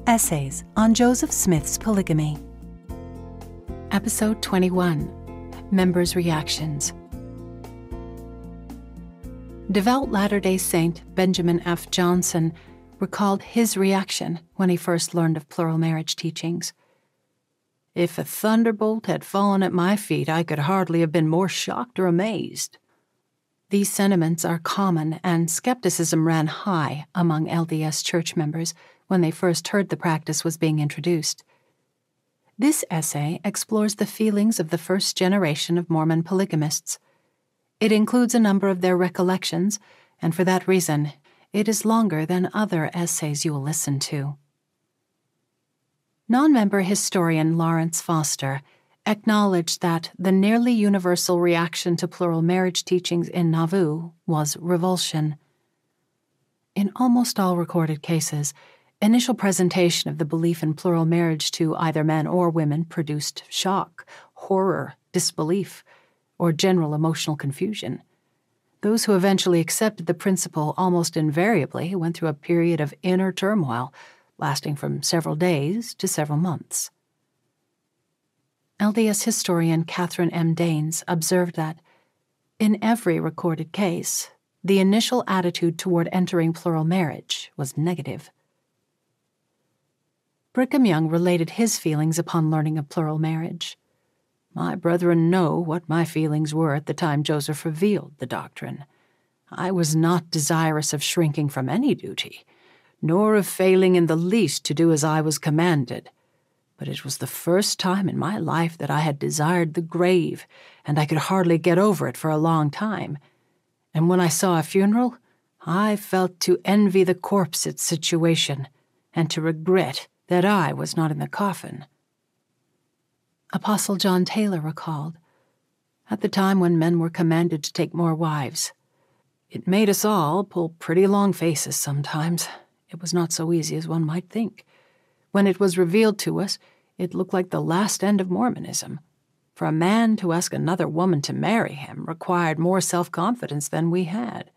Essays on Joseph Smith's Polygamy. Episode 21, Members' Reactions. Devout Latter-day Saint Benjamin F. Johnson recalled his reaction when he first learned of plural marriage teachings. "If a thunderbolt had fallen at my feet, I could hardly have been more shocked or amazed." These sentiments are common, and skepticism ran high among LDS church members when they first heard the practice was being introduced. This essay explores the feelings of the first generation of Mormon polygamists. It includes a number of their recollections, and for that reason, it is longer than other essays you will listen to. Non-member historian Lawrence Foster acknowledged that the nearly universal reaction to plural marriage teachings in Nauvoo was revulsion. In almost all recorded cases, initial presentation of the belief in plural marriage to either men or women produced shock, horror, disbelief, or general emotional confusion. Those who eventually accepted the principle almost invariably went through a period of inner turmoil, lasting from several days to several months. LDS historian Catherine M. Daines observed that, in every recorded case, the initial attitude toward entering plural marriage was negative. Brigham Young related his feelings upon learning of plural marriage. "My brethren know what my feelings were at the time Joseph revealed the doctrine. I was not desirous of shrinking from any duty, nor of failing in the least to do as I was commanded. But it was the first time in my life that I had desired the grave, and I could hardly get over it for a long time. And when I saw a funeral, I felt to envy the corpse its situation, and to regret that I was not in the coffin." Apostle John Taylor recalled, "At the time when men were commanded to take more wives, it made us all pull pretty long faces sometimes. It was not so easy as one might think. When it was revealed to us, it looked like the last end of Mormonism. For a man to ask another woman to marry him required more self-confidence than we had."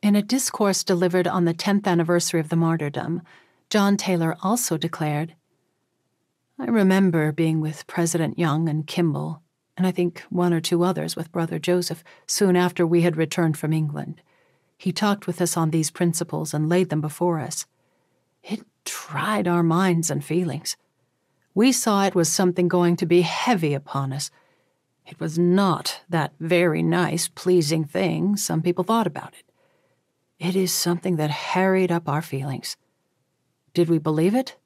In a discourse delivered on the 10th anniversary of the martyrdom, John Taylor also declared, "I remember being with President Young and Kimball, and I think one or two others with Brother Joseph, soon after we had returned from England. He talked with us on these principles and laid them before us. It tried our minds and feelings. We saw it was something going to be heavy upon us. It was not that very nice, pleasing thing some people thought about it. It is something that harried up our feelings. Did we believe it?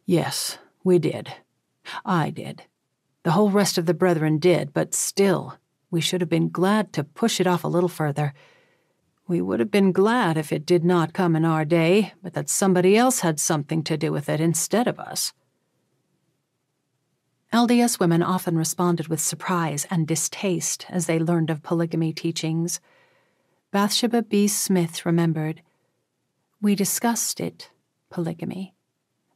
Yes, we did. I did. The whole rest of the brethren did, but still, we should have been glad to push it off a little further. We would have been glad if it did not come in our day, but that somebody else had something to do with it instead of us." LDS women often responded with surprise and distaste as they learned of polygamy teachings. Bathsheba B. Smith remembered, "We discussed it, polygamy.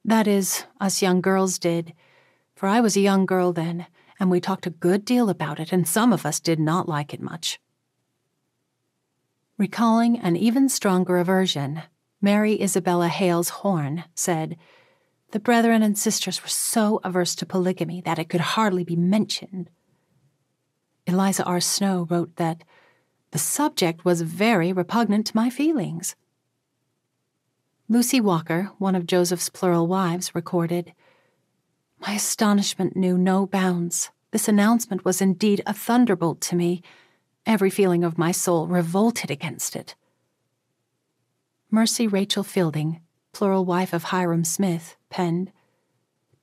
That is, us young girls did, for I was a young girl then, and we talked a good deal about it, and some of us did not like it much." Recalling an even stronger aversion, Mary Isabella Hales Horn said, "The brethren and sisters were so averse to polygamy that it could hardly be mentioned." Eliza R. Snow wrote that, "The subject was very repugnant to my feelings." Lucy Walker, one of Joseph's plural wives, recorded, "My astonishment knew no bounds. This announcement was indeed a thunderbolt to me. Every feeling of my soul revolted against it." Mercy Rachel Fielding, plural wife of Hiram Smith, penned,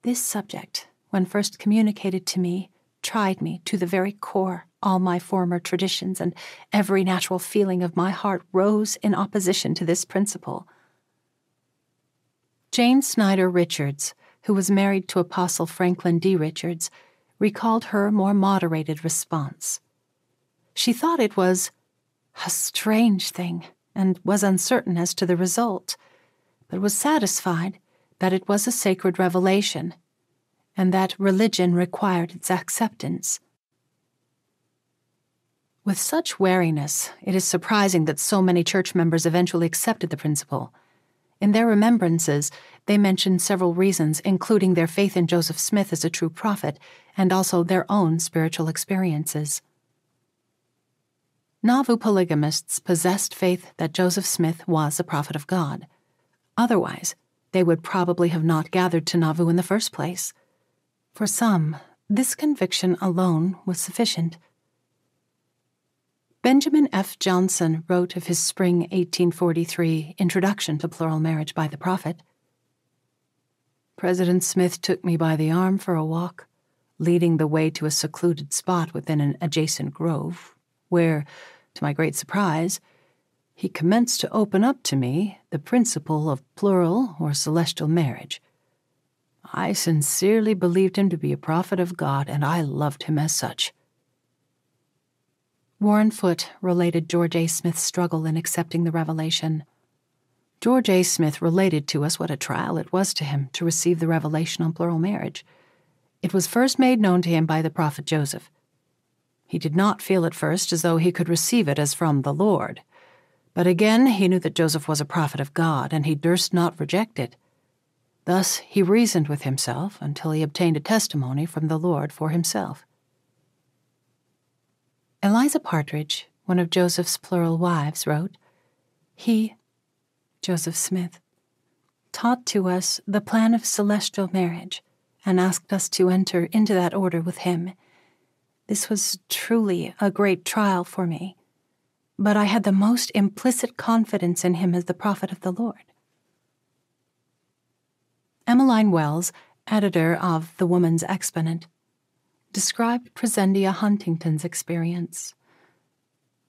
"This subject, when first communicated to me, tried me to the very core. All my former traditions and every natural feeling of my heart rose in opposition to this principle." Jane Snyder Richards, who was married to Apostle Franklin D. Richards, recalled her more moderated response. She thought it was a strange thing and was uncertain as to the result, but was satisfied that it was a sacred revelation and that religion required its acceptance. With such wariness, it is surprising that so many church members eventually accepted the principle. In their remembrances, they mentioned several reasons, including their faith in Joseph Smith as a true prophet, and also their own spiritual experiences. Nauvoo polygamists possessed faith that Joseph Smith was a prophet of God. Otherwise, they would probably have not gathered to Nauvoo in the first place. For some, this conviction alone was sufficient. Benjamin F. Johnson wrote of his spring 1843 introduction to plural marriage by the prophet. President Smith took me by the arm for a walk, leading the way to a secluded spot within an adjacent grove, where, to my great surprise, he commenced to open up to me the principle of plural or celestial marriage. I sincerely believed him to be a prophet of God, and I loved him as such. Warren Foote related George A. Smith's struggle in accepting the revelation. George A. Smith related to us what a trial it was to him to receive the revelation on plural marriage. It was first made known to him by the prophet Joseph. He did not feel at first as though he could receive it as from the Lord. But again he knew that Joseph was a prophet of God, and he durst not reject it. Thus he reasoned with himself until he obtained a testimony from the Lord for himself. Eliza Partridge, one of Joseph's plural wives, wrote, He, Joseph Smith, taught to us the plan of celestial marriage and asked us to enter into that order with him. This was truly a great trial for me, but I had the most implicit confidence in him as the prophet of the Lord. Emmeline Wells, editor of The Woman's Exponent, described Presendia Huntington's experience.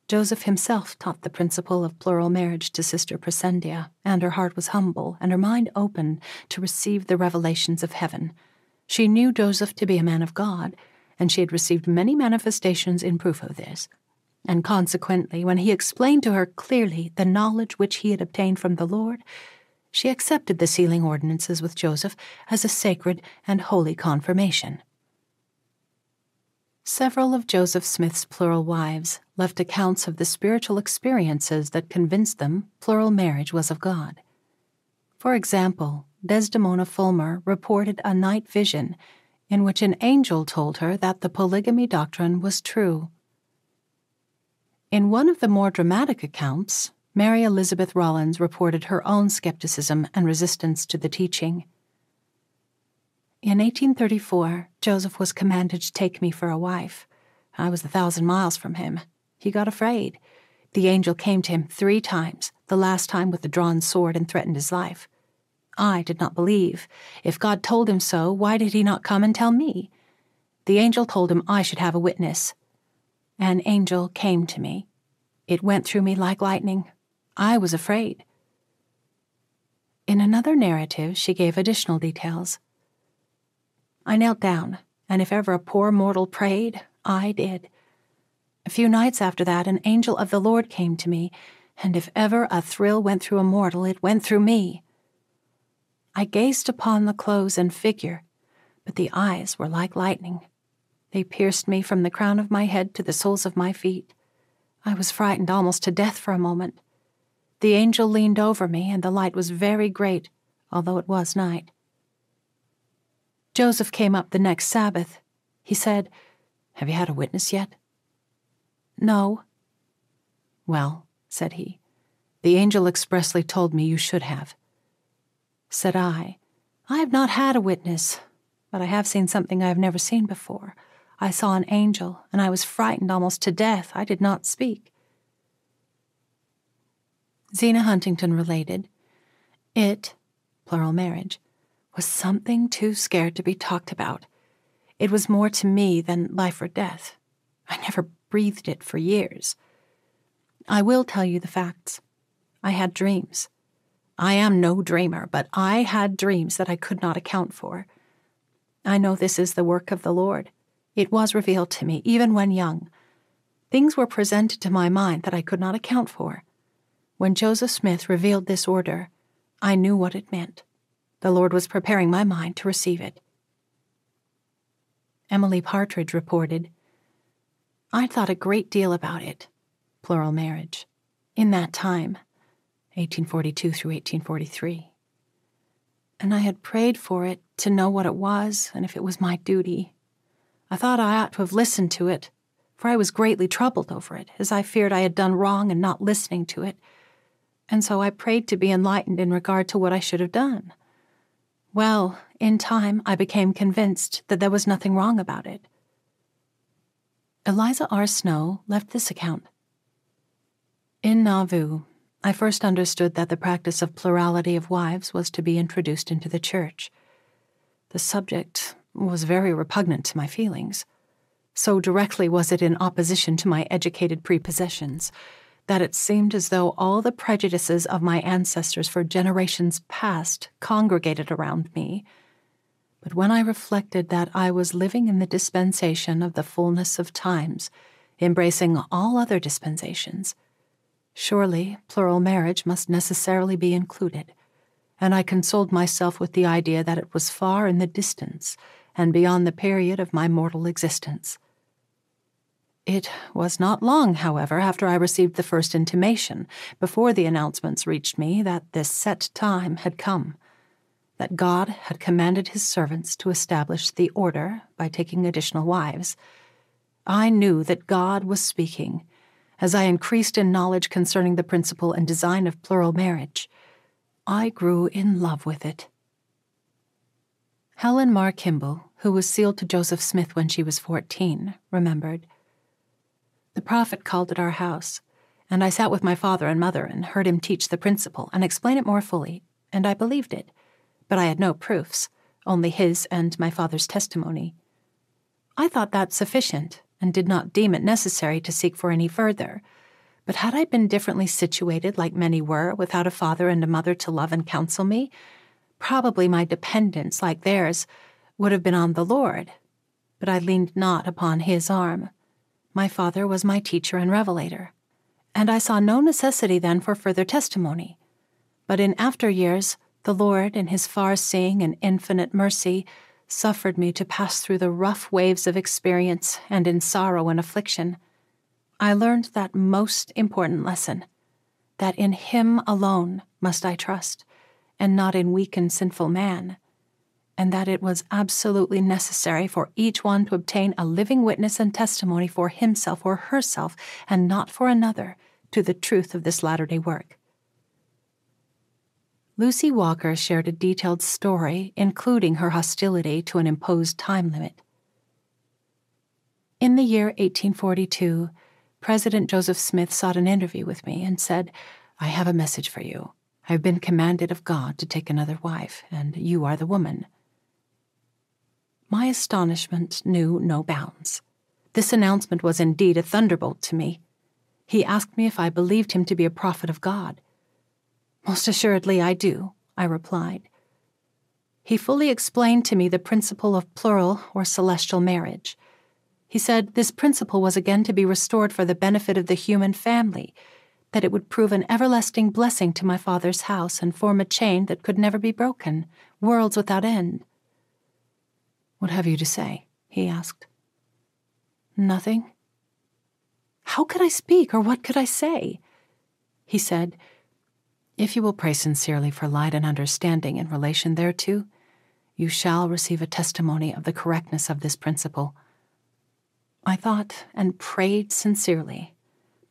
Joseph himself taught the principle of plural marriage to Sister Presendia, and her heart was humble and her mind open to receive the revelations of heaven. She knew Joseph to be a man of God, and she had received many manifestations in proof of this. And consequently, when he explained to her clearly the knowledge which he had obtained from the Lord, she accepted the sealing ordinances with Joseph as a sacred and holy confirmation. Several of Joseph Smith's plural wives left accounts of the spiritual experiences that convinced them plural marriage was of God. For example, Desdemona Fulmer reported a night vision in which an angel told her that the polygamy doctrine was true. In one of the more dramatic accounts, Mary Elizabeth Rollins reported her own skepticism and resistance to the teaching. In 1834, Joseph was commanded to take me for a wife. I was 1,000 miles from him. He got afraid. The angel came to him 3 times, the last time with the drawn sword, and threatened his life. I did not believe. If God told him so, why did he not come and tell me? The angel told him I should have a witness. An angel came to me. It went through me like lightning. I was afraid. In another narrative, she gave additional details. I knelt down, and if ever a poor mortal prayed, I did. A few nights after that, an angel of the Lord came to me, and if ever a thrill went through a mortal, it went through me. I gazed upon the clothes and figure, but the eyes were like lightning. They pierced me from the crown of my head to the soles of my feet. I was frightened almost to death for a moment. The angel leaned over me, and the light was very great, although it was night. Joseph came up the next Sabbath. He said, "Have you had a witness yet?" "No." "Well," said he, "the angel expressly told me you should have." Said I have not had a witness, but I have seen something I have never seen before. I saw an angel, and I was frightened almost to death. I did not speak." Zena Huntington related, "It, plural marriage, was something too scared to be talked about. It was more to me than life or death. I never breathed it for years. I will tell you the facts. I had dreams. I am no dreamer, but I had dreams that I could not account for. I know this is the work of the Lord. It was revealed to me, even when young. Things were presented to my mind that I could not account for. When Joseph Smith revealed this order, I knew what it meant. The Lord was preparing my mind to receive it." Emily Partridge reported, "I thought a great deal about it, plural marriage, in that time. 1842 through 1843. And I had prayed for it to know what it was and if it was my duty. I thought I ought to have listened to it, for I was greatly troubled over it, as I feared I had done wrong in not listening to it, and so I prayed to be enlightened in regard to what I should have done. Well, in time, I became convinced that there was nothing wrong about it. Eliza R. Snow left this account. In Nauvoo, I first understood that the practice of plurality of wives was to be introduced into the church. The subject was very repugnant to my feelings. So directly was it in opposition to my educated prepossessions that it seemed as though all the prejudices of my ancestors for generations past congregated around me. But when I reflected that I was living in the dispensation of the fullness of times, embracing all other dispensations, surely plural marriage must necessarily be included, and I consoled myself with the idea that it was far in the distance and beyond the period of my mortal existence. It was not long, however, after I received the first intimation, before the announcements reached me that this set time had come, that God had commanded his servants to establish the order by taking additional wives. I knew that God was speaking. As I increased in knowledge concerning the principle and design of plural marriage, I grew in love with it. Helen Mar Kimball, who was sealed to Joseph Smith when she was 14, remembered. The prophet called at our house, and I sat with my father and mother and heard him teach the principle and explain it more fully, and I believed it, but I had no proofs, only his and my father's testimony. I thought that sufficient, and did not deem it necessary to seek for any further, but had I been differently situated like many were, without a father and a mother to love and counsel me, probably my dependence, like theirs, would have been on the Lord, but I leaned not upon his arm. My father was my teacher and revelator, and I saw no necessity then for further testimony. But in after years, the Lord, in his far-seeing and infinite mercy, suffered me to pass through the rough waves of experience and in sorrow and affliction. I learned that most important lesson, that in him alone must I trust, and not in weak and sinful man, and that it was absolutely necessary for each one to obtain a living witness and testimony for himself or herself, and not for another, to the truth of this latter-day work. Lucy Walker shared a detailed story, including her hostility to an imposed time limit. In the year 1842, President Joseph Smith sought an interview with me and said, "I have a message for you. I have been commanded of God to take another wife, and you are the woman." My astonishment knew no bounds. This announcement was indeed a thunderbolt to me. He asked me if I believed him to be a prophet of God. "Most assuredly I do," I replied. He fully explained to me the principle of plural or celestial marriage. He said this principle was again to be restored for the benefit of the human family, that it would prove an everlasting blessing to my father's house and form a chain that could never be broken, worlds without end. "What have you to say?" he asked. "Nothing." How could I speak, or what could I say? He said, "If you will pray sincerely for light and understanding in relation thereto, you shall receive a testimony of the correctness of this principle." I thought and prayed sincerely,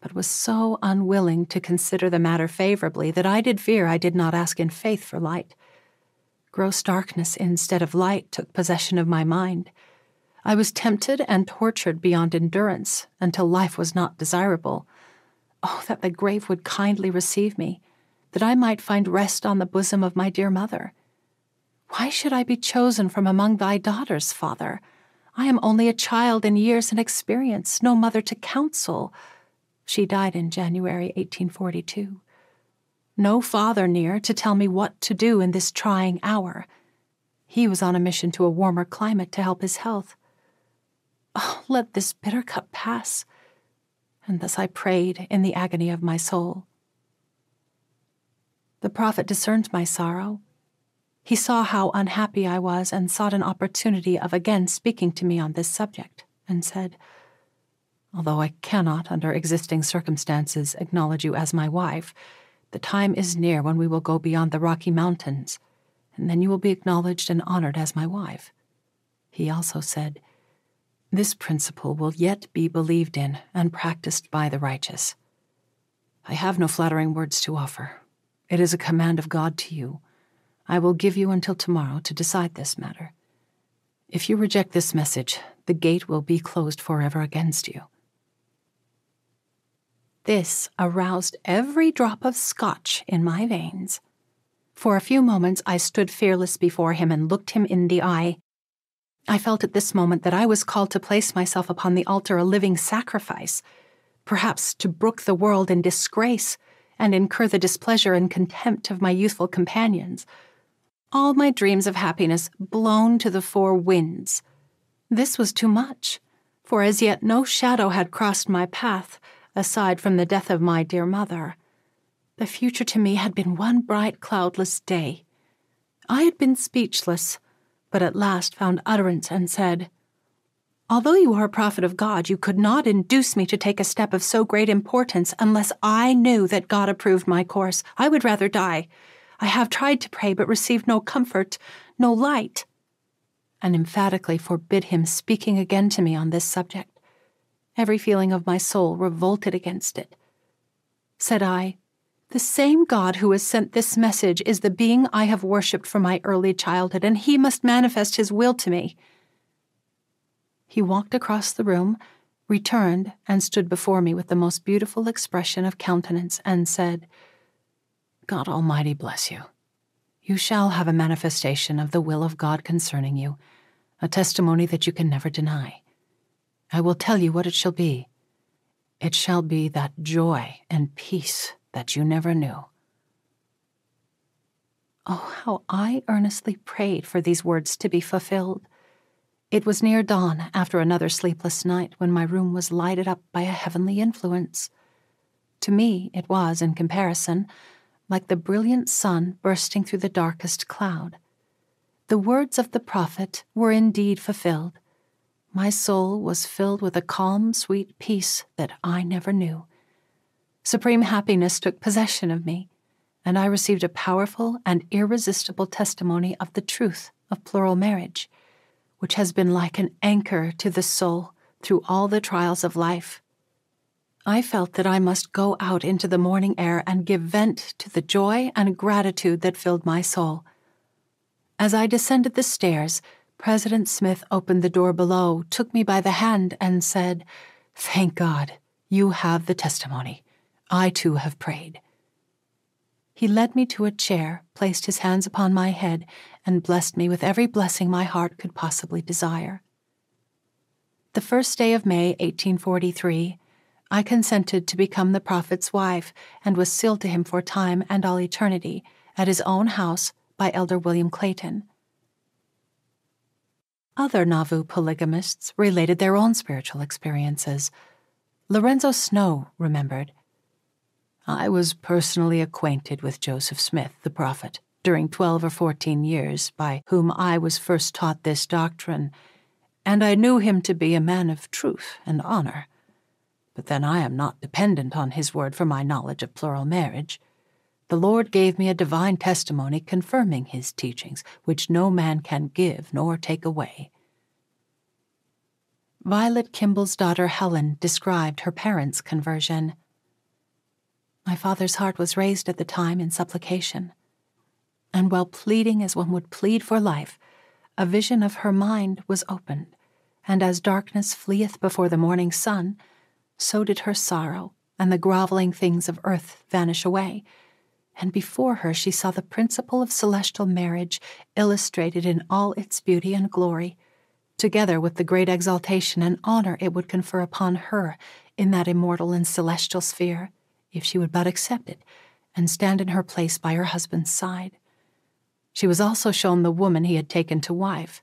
but was so unwilling to consider the matter favorably that I did fear I did not ask in faith for light. Gross darkness instead of light took possession of my mind. I was tempted and tortured beyond endurance until life was not desirable. Oh, that the grave would kindly receive me, that I might find rest on the bosom of my dear mother. Why should I be chosen from among thy daughters, Father? I am only a child in years and experience, no mother to counsel. She died in January 1842. No father near to tell me what to do in this trying hour. He was on a mission to a warmer climate to help his health. Oh, let this bitter cup pass. And thus I prayed in the agony of my soul. The prophet discerned my sorrow. He saw how unhappy I was and sought an opportunity of again speaking to me on this subject, and said, "Although I cannot, under existing circumstances, acknowledge you as my wife, The time is near when we will go beyond the Rocky Mountains, and then you will be acknowledged and honored as my wife." He also said, "This principle will yet be believed in and practiced by the righteous. I have no flattering words to offer. It is a command of God to you. I will give you until tomorrow to decide this matter. If you reject this message, the gate will be closed forever against you." This aroused every drop of Scotch in my veins. For a few moments I stood fearless before him and looked him in the eye. I felt at this moment that I was called to place myself upon the altar a living sacrifice, perhaps to brook the world in disgrace and incur the displeasure and contempt of my youthful companions. All my dreams of happiness blown to the four winds. This was too much, for as yet no shadow had crossed my path, aside from the death of my dear mother. The future to me had been one bright, cloudless day. I had been speechless, but at last found utterance and said, "Although you are a prophet of God, you could not induce me to take a step of so great importance unless I knew that God approved my course. I would rather die. I have tried to pray, but received no comfort, no light," and emphatically forbid him speaking again to me on this subject. Every feeling of my soul revolted against it. Said I, "The same God who has sent this message is the being I have worshipped from my early childhood, and he must manifest his will to me." He walked across the room, returned, and stood before me with the most beautiful expression of countenance, and said, "God Almighty bless you. You shall have a manifestation of the will of God concerning you, a testimony that you can never deny. I will tell you what it shall be. It shall be that joy and peace that you never knew." Oh, how I earnestly prayed for these words to be fulfilled. It was near dawn, after another sleepless night, when my room was lighted up by a heavenly influence. To me, it was, in comparison, like the brilliant sun bursting through the darkest cloud. The words of the prophet were indeed fulfilled. My soul was filled with a calm, sweet peace that I never knew. Supreme happiness took possession of me, and I received a powerful and irresistible testimony of the truth of plural marriage, which has been like an anchor to the soul through all the trials of life. I felt that I must go out into the morning air and give vent to the joy and gratitude that filled my soul. As I descended the stairs, President Smith opened the door below, took me by the hand, and said, "Thank God, you have the testimony. I too have prayed." He led me to a chair, placed his hands upon my head, and blessed me with every blessing my heart could possibly desire. The first day of May, 1843, I consented to become the prophet's wife, and was sealed to him for time and all eternity, at his own house by Elder William Clayton. Other Nauvoo polygamists related their own spiritual experiences. Lorenzo Snow remembered, "I was personally acquainted with Joseph Smith, the prophet, during 12 or 14 years, by whom I was first taught this doctrine, and I knew him to be a man of truth and honor. But then I am not dependent on his word for my knowledge of plural marriage. The Lord gave me a divine testimony confirming his teachings, which no man can give nor take away." Violet Kimball's daughter Helen described her parents' conversion. "My father's heart was raised at the time in supplication, and while pleading as one would plead for life, a vision of her mind was opened, and as darkness fleeth before the morning sun, so did her sorrow, and the groveling things of earth vanish away, and before her she saw the principle of celestial marriage illustrated in all its beauty and glory, together with the great exaltation and honor it would confer upon her in that immortal and celestial sphere, if she would but accept it and stand in her place by her husband's side. She was also shown the woman he had taken to wife,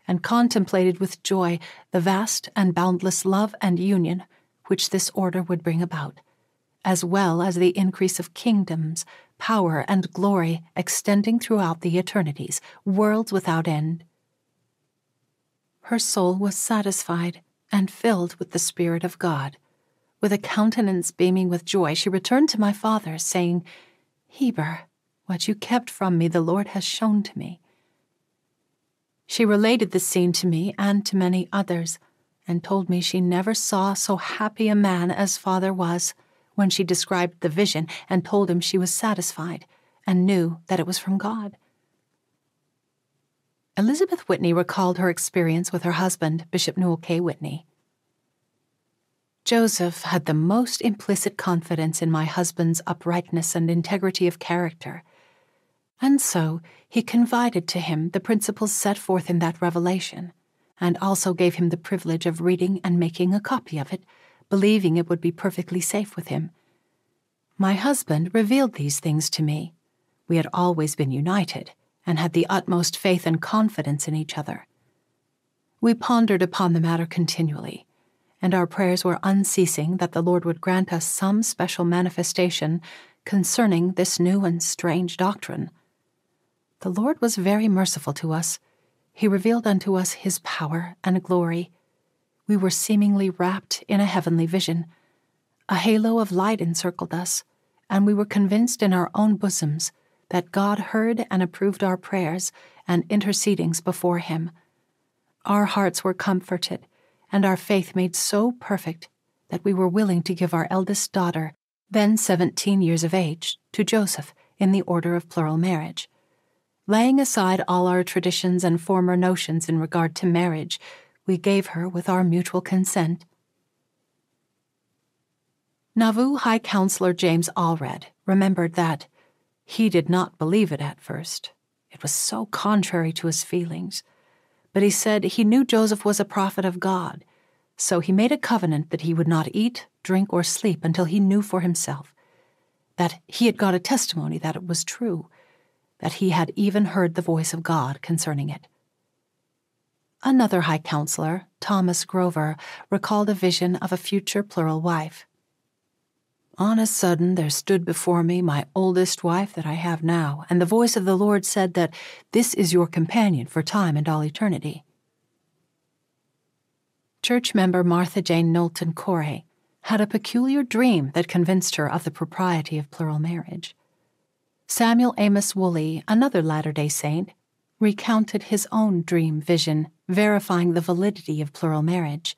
and contemplated with joy the vast and boundless love and union which this order would bring about, as well as the increase of kingdoms, power, and glory extending throughout the eternities, worlds without end. Her soul was satisfied and filled with the Spirit of God. With a countenance beaming with joy, she returned to my father, saying, Heber, what you kept from me the Lord has shown to me." She related the scene to me and to many others, and told me she never saw so happy a man as father was when she described the vision and told him she was satisfied and knew that it was from God. Elizabeth Whitney recalled her experience with her husband, Bishop Newell K. Whitney. "Joseph had the most implicit confidence in my husband's uprightness and integrity of character, and so he confided to him the principles set forth in that revelation, and also gave him the privilege of reading and making a copy of it, believing it would be perfectly safe with him. My husband revealed these things to me. We had always been united, and had the utmost faith and confidence in each other. We pondered upon the matter continually, and our prayers were unceasing that the Lord would grant us some special manifestation concerning this new and strange doctrine. The Lord was very merciful to us. He revealed unto us his power and glory. We were seemingly wrapped in a heavenly vision. A halo of light encircled us, and we were convinced in our own bosoms that God heard and approved our prayers and intercedings before him. Our hearts were comforted, and our faith made so perfect that we were willing to give our eldest daughter, then 17 years of age, to Joseph in the order of plural marriage. Laying aside all our traditions and former notions in regard to marriage, we gave her with our mutual consent." Nauvoo High Counselor James Allred remembered that he did not believe it at first. It was so contrary to his feelings. But he said he knew Joseph was a prophet of God, so he made a covenant that he would not eat, drink, or sleep until he knew for himself, that he had got a testimony that it was true, that he had even heard the voice of God concerning it. Another high counselor, Thomas Grover, recalled a vision of a future plural wife. "On a sudden there stood before me my oldest wife that I have now, and the voice of the Lord said that this is your companion for time and all eternity." Church member Martha Jane Knowlton Corey had a peculiar dream that convinced her of the propriety of plural marriage. Samuel Amos Woolley, another Latter-day Saint, recounted his own dream vision, verifying the validity of plural marriage.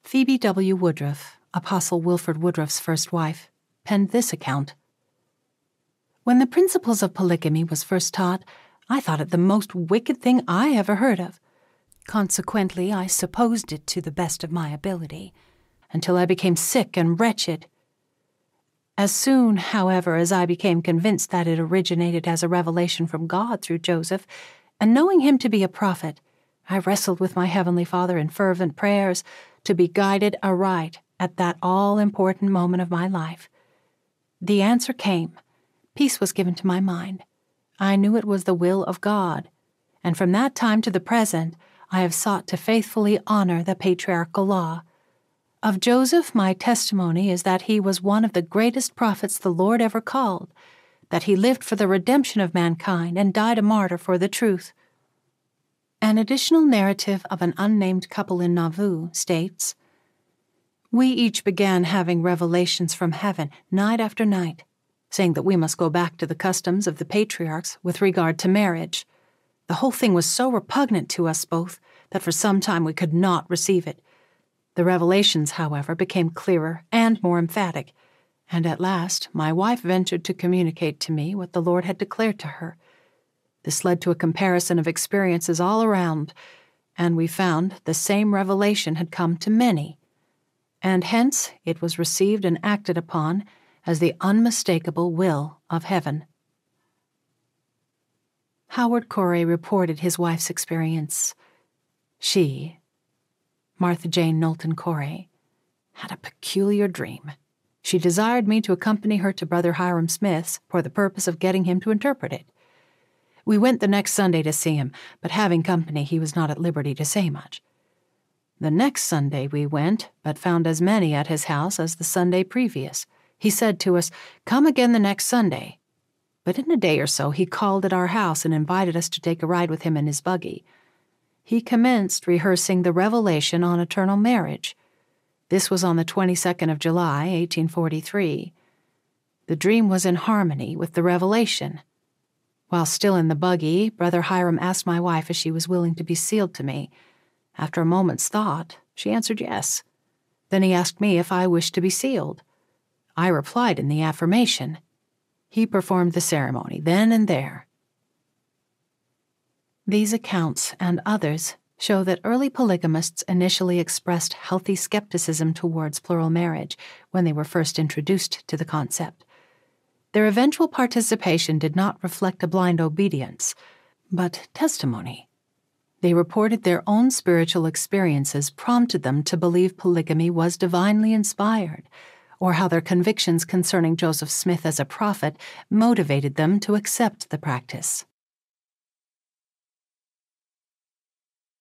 Phoebe W. Woodruff, Apostle Wilford Woodruff's first wife, penned this account. "When the principles of polygamy was first taught, I thought it the most wicked thing I ever heard of. Consequently, I supposed it to the best of my ability, until I became sick and wretched. As soon, however, as I became convinced that it originated as a revelation from God through Joseph, and knowing him to be a prophet, I wrestled with my Heavenly Father in fervent prayers to be guided aright at that all-important moment of my life. The answer came. Peace was given to my mind. I knew it was the will of God, and from that time to the present, I have sought to faithfully honor the patriarchal law. Of Joseph, my testimony is that he was one of the greatest prophets the Lord ever called, that he lived for the redemption of mankind and died a martyr for the truth." An additional narrative of an unnamed couple in Nauvoo states, "We each began having revelations from heaven night after night, saying that we must go back to the customs of the patriarchs with regard to marriage. The whole thing was so repugnant to us both that for some time we could not receive it. The revelations, however, became clearer and more emphatic, and at last my wife ventured to communicate to me what the Lord had declared to her. This led to a comparison of experiences all around, and we found the same revelation had come to many, and hence it was received and acted upon as the unmistakable will of heaven." Howard Corey reported his wife's experience. She, Martha Jane Knowlton Corey, had a peculiar dream. She desired me to accompany her to Brother Hiram Smith's for the purpose of getting him to interpret it. We went the next Sunday to see him, but having company he was not at liberty to say much. The next Sunday we went, but found as many at his house as the Sunday previous. He said to us, "Come again the next Sunday." But in a day or so he called at our house and invited us to take a ride with him in his buggy. He commenced rehearsing the revelation on eternal marriage. This was on the 22nd of July, 1843. The dream was in harmony with the revelation. While still in the buggy, Brother Hiram asked my wife if she was willing to be sealed to me. After a moment's thought, she answered yes. Then he asked me if I wished to be sealed. I replied in the affirmation. He performed the ceremony then and there. These accounts and others show that early polygamists initially expressed healthy skepticism towards plural marriage when they were first introduced to the concept. Their eventual participation did not reflect a blind obedience, but testimony. They reported their own spiritual experiences prompted them to believe polygamy was divinely inspired, or how their convictions concerning Joseph Smith as a prophet motivated them to accept the practice.